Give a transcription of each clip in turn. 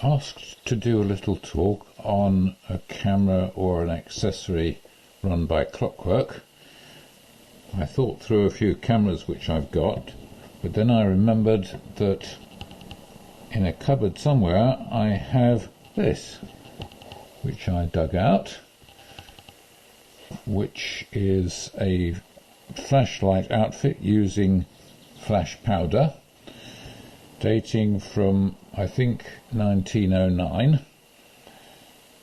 asked to do a little talk on a camera or an accessory run by clockwork. I thought through a few cameras which I've got, but then I remembered that in a cupboard somewhere I have this, which I dug out, which is a flashlight outfit using flash powder, dating from, I think, 1909,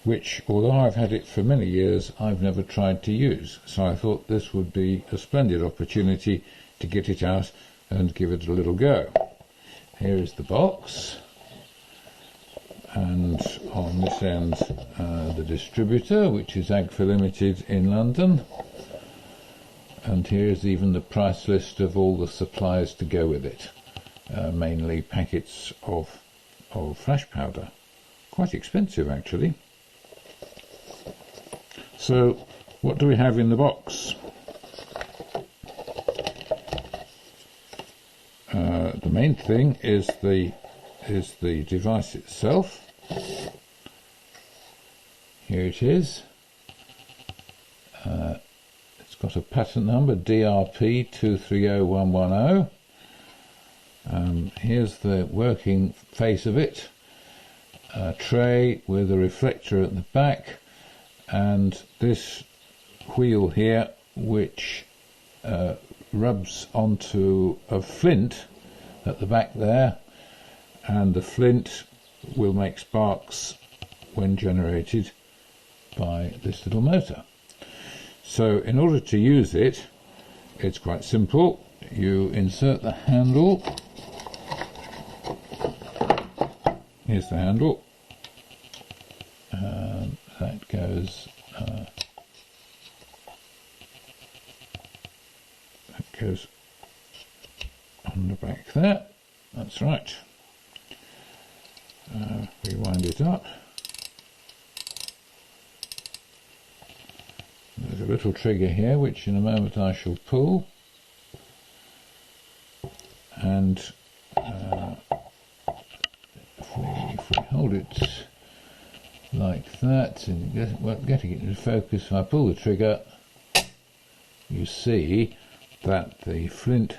which, although I've had it for many years, I've never tried to use. So I thought this would be a splendid opportunity to get it out and give it a little go. Here is the box, and on this end the distributor, which is Agfa Limited in London, and here's even the price list of all the supplies to go with it. Mainly packets of flash powder. Quite expensive, actually. So, what do we have in the box? The main thing is the device itself. Here it is. It's got a patent number, DRP 230110. Here's the working face of it, a tray with a reflector at the back, and this wheel here which rubs onto a flint at the back there, and the flint will make sparks when generated by this little motor. So in order to use it, it's quite simple. You insert the handle. Here's the handle. That goes on the back there. That's right. Rewind it up. There's a little trigger here, which in a moment I shall pull. And if we hold it like that and getting it into focus, if I pull the trigger, you see that the flint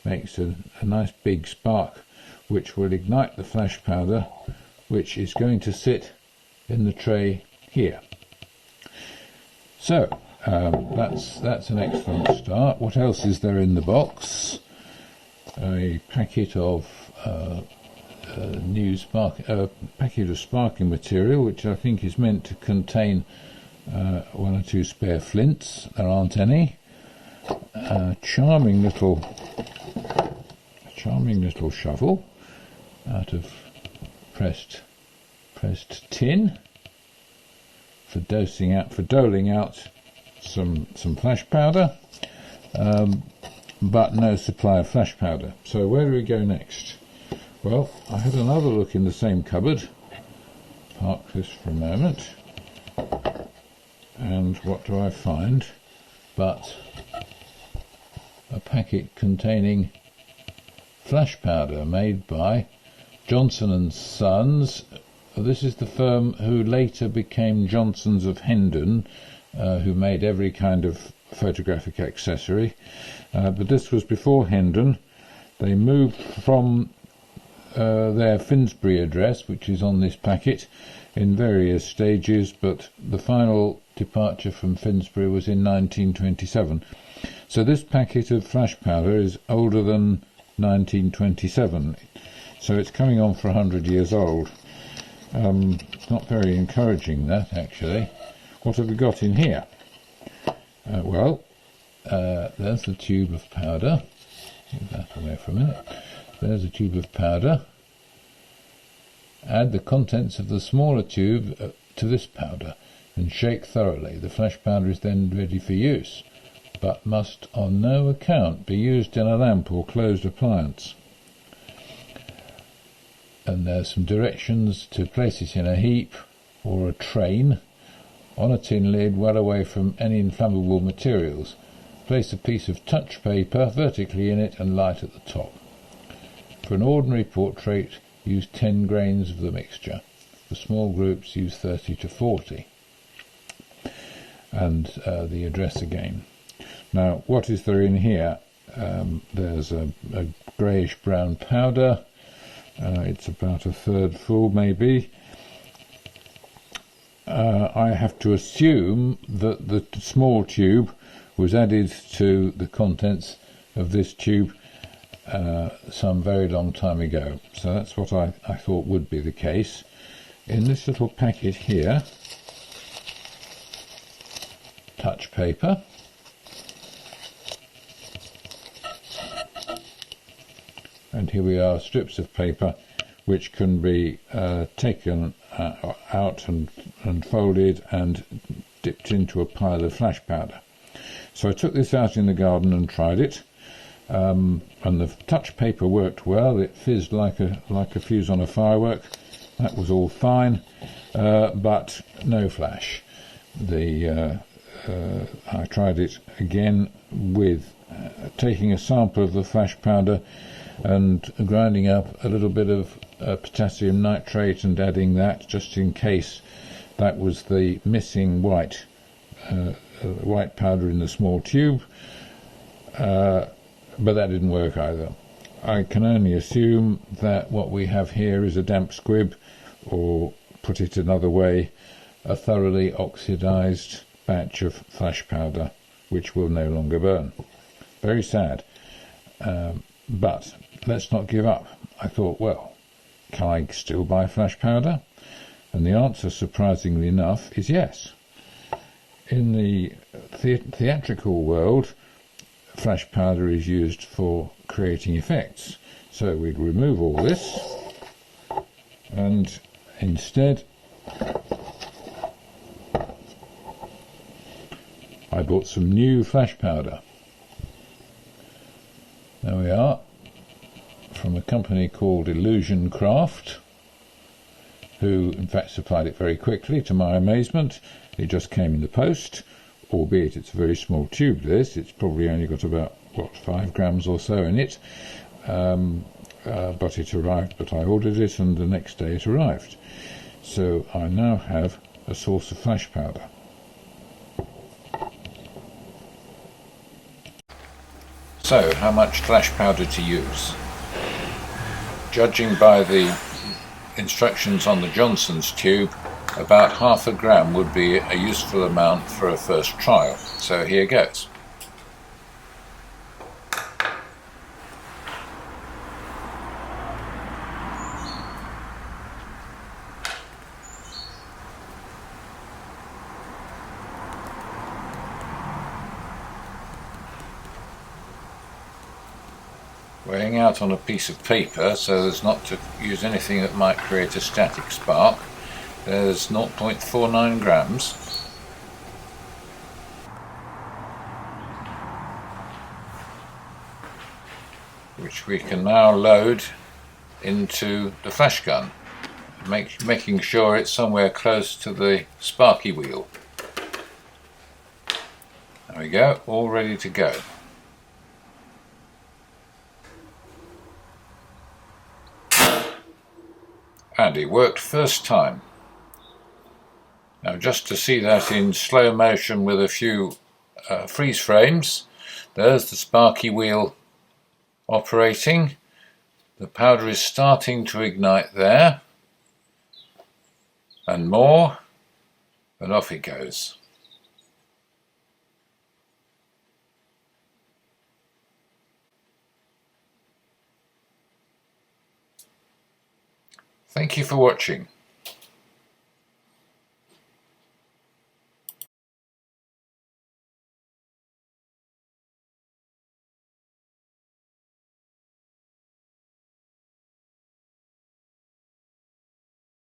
makes a nice big spark, which will ignite the flash powder, which is going to sit in the tray here. So that's an excellent start. What else is there in the box? A packet of packet of sparking material, which I think is meant to contain one or two spare flints. There aren't any. A charming little shovel out of pressed tin for doling out some flash powder, but no supply of flash powder. So where do we go next? Well, I had another look in the same cupboard. Park this for a moment, and what do I find but a packet containing flash powder made by Johnson & Sons. This is the firm who later became Johnsons of Hendon, who made every kind of photographic accessory, but this was before Hendon. They moved from their Finsbury address, which is on this packet, in various stages, but the final departure from Finsbury was in 1927. So this packet of flash powder is older than 1927, so it's coming on for 100 years old. It's not very encouraging, that, actually. What have we got in here? Well, there's the tube of powder. Move that away for a minute. There's a tube of powder. Add the contents of the smaller tube to this powder and shake thoroughly. The flash powder is then ready for use, but must on no account be used in a lamp or closed appliance. And there's some directions to place it in a heap or a train on a tin lid well away from any inflammable materials. Place a piece of touch paper vertically in it and light at the top. For an ordinary portrait, use 10 grains of the mixture. For small groups, use 30 to 40. And the address again. Now, what is there in here? There's a greyish brown powder. It's about a third full, maybe. I have to assume that the small tube was added to the contents of this tube some very long time ago. So that's what I thought would be the case. In this little packet here, touch paper, and here we are, strips of paper which can be taken out and folded and dipped into a pile of flash powder. So I took this out in the garden and tried it, and the touch paper worked well. It fizzed like a fuse on a firework. That was all fine, but no flash. I tried it again with taking a sample of the flash powder and grinding up a little bit of potassium nitrate and adding that just in case that was the missing white powder in the small tube, but that didn't work either. I can only assume that what we have here is a damp squib, or put it another way, a thoroughly oxidized batch of flash powder which will no longer burn. Very sad, but let's not give up. I thought, well, can I still buy flash powder? And the answer, surprisingly enough, is yes. In the theatrical world, flash powder is used for creating effects. So we'd remove all this, and instead I bought some new flash powder. There we are, from a company called Illusion Craft, who in fact supplied it very quickly to my amazement. It just came in the post, albeit it's a very small tube this. It's probably only got about, 5 grams or so in it. But it arrived, but I ordered it and the next day it arrived. So I now have a source of flash powder. So, how much flash powder to use? Judging by the instructions on the Johnson's tube, about half a gram would be a useful amount for a first trial. So here goes. Weighing out on a piece of paper so as not to use anything that might create a static spark, there's 0.49 grams. Which we can now load into the flash gun, making sure it's somewhere close to the sparky wheel. There we go, all ready to go. And it worked first time. Now just to see that in slow motion with a few freeze frames, there's the sparky wheel operating. The powder is starting to ignite there, and more, and off it goes. Thank you for watching.